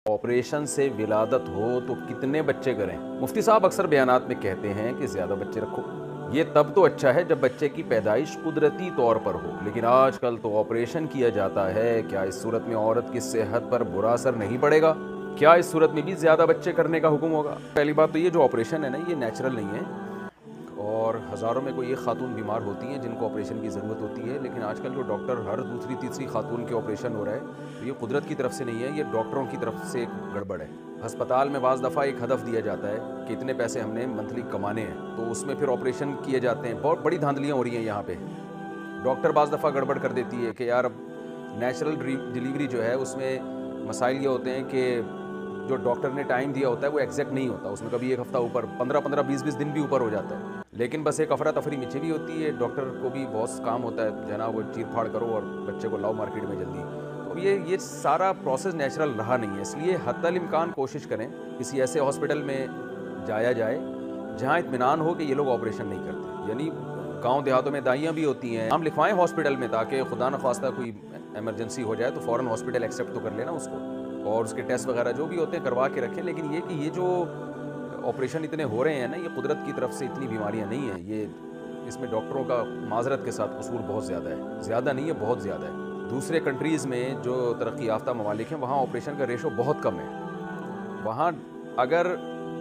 Operation से विलादत हो तो कितने बच्चे करें? मुफ्ती साहब अक्सर बयानात में कहते हैं कि ज़्यादा बच्चे रखो। ये तब तो अच्छा है जब बच्चे की पैदाइश कुदरती तौर पर हो, लेकिन आजकल तो ऑपरेशन किया जाता है। क्या इस सूरत में औरत की सेहत पर बुरा असर नहीं पड़ेगा? क्या इस सूरत में भी ज़्यादा बच्चे करने का हुक्म होगा? पहली बात तो ये जो ऑपरेशन है ना, ये नेचुरल नहीं है और हज़ारों में कोई एक खातून बीमार होती हैं जिनको ऑपरेशन की ज़रूरत होती है, लेकिन आजकल जो डॉक्टर हर दूसरी तीसरी खातून के ऑपरेशन हो रहा है, तो ये कुदरत की तरफ से नहीं है, ये डॉक्टरों की तरफ से एक गड़बड़ है। अस्पताल में बाज़ दफ़ा एक हदफ दिया जाता है कि इतने पैसे हमने मंथली कमाने हैं, तो उसमें फिर ऑपरेशन किए जाते हैं। बहुत बड़ी धांधलियाँ हो रही हैं यहाँ पे। डॉक्टर बाज़ दफ़ा गड़बड़ कर देती है कि यार अब नेचुरल डिलीवरी जो है उसमें मसाइल ये होते हैं कि जो डॉक्टर ने टाइम दिया होता है वो एग्जैक्ट नहीं होता, उसमें कभी एक हफ़्ता ऊपर 15-15 20-20 दिन भी ऊपर हो जाता है। लेकिन बस एक अफरा तफरी मची भी होती है, डॉक्टर को भी बहुत काम होता है, जनाब वो चीर फाड़ करो और बच्चे को लाओ मार्केट में जल्दी। तो ये सारा प्रोसेस नेचुरल रहा नहीं है, इसलिए हद्दल इम्कान कोशिश करें किसी ऐसे हॉस्पिटल में जाया जाए जहाँ इत्मीनान हो कि ये लोग ऑपरेशन नहीं करते। यानी गांव देहातों में दाइयाँ भी होती हैं, हम लिखवाएं हॉस्पिटल में ताकि खुदा न खास्ता कोई एमरजेंसी हो जाए तो फ़ौरन हॉस्पिटल एक्सेप्ट तो कर लेना उसको, और उसके टेस्ट वगैरह जो भी होते हैं करवा के रखें। लेकिन ये कि ये जो ऑपरेशन इतने हो रहे हैं ना, ये कुदरत की तरफ से इतनी बीमारियां नहीं हैं, ये इसमें डॉक्टरों का माजरत के साथ कसूर बहुत ज़्यादा है, ज़्यादा नहीं है बहुत ज़्यादा है। दूसरे कंट्रीज़ में जो तरक्की याफ्ता ममालिक हैं वहाँ ऑपरेशन का रेशो बहुत कम है। वहाँ अगर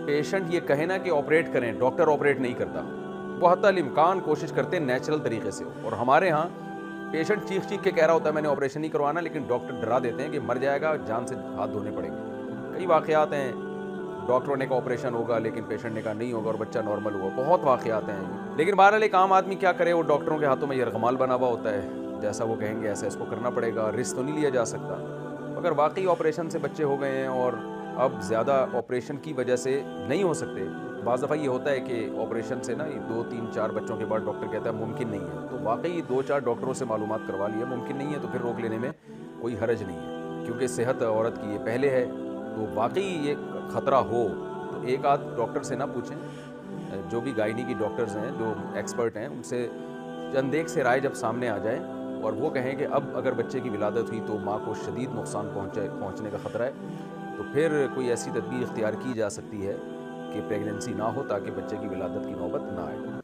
पेशेंट ये कहे ना कि ऑपरेट करें, डॉक्टर ऑपरेट नहीं करता, बहुत इम्कान कोशिश करते हैं नेचुरल तरीके से। और हमारे यहाँ पेशेंट चीख चीख के कह रहा होता है मैंने ऑपरेशन नहीं करवाना, लेकिन डॉक्टर डरा देते हैं कि मर जाएगा, जान से हाथ धोने पड़ेंगे। कई वाक़यात हैं, डॉक्टरों ने कहा ऑपरेशन होगा लेकिन पेशेंट ने कहा नहीं होगा और बच्चा नॉर्मल हुआ, बहुत वाक़यात हैं। लेकिन बहरहाल एक आम आदमी क्या करे, वो डॉक्टरों के हाथों में यरगमाल बना हुआ होता है, जैसा वो कहेंगे ऐसा इसको करना पड़ेगा, रिस्क तो नहीं लिया जा सकता। अगर वाकई ऑपरेशन से बच्चे हो गए हैं और अब ज़्यादा ऑपरेशन की वजह से नहीं हो सकते, बाज़ दफ़ा ये होता है कि ऑपरेशन से ना 2-3-4 बच्चों के बाद डॉक्टर कहता है मुमकिन नहीं है, तो वाकई 2-4 डॉक्टरों से मालूमात करवा लिया, मुमकिन नहीं है तो फिर रोक लेने में कोई हरज नहीं है, क्योंकि सेहत औरत की ये पहले है। तो वाकई ये ख़तरा हो तो एक आध डॉक्टर से ना पूछें, जो भी गायनी की डॉक्टर्स हैं जो एक्सपर्ट हैं उनसे चंद एक से राय जब सामने आ जाए और वो कहें कि अब अगर बच्चे की विलादत हुई तो माँ को शदीद नुकसान पहुँचने का ख़तरा है, तो फिर कोई ऐसी तदबीर इख्तियार की जा सकती है कि प्रेगनेंसी ना हो ताकि बच्चे की विलादत की नौबत ना आए।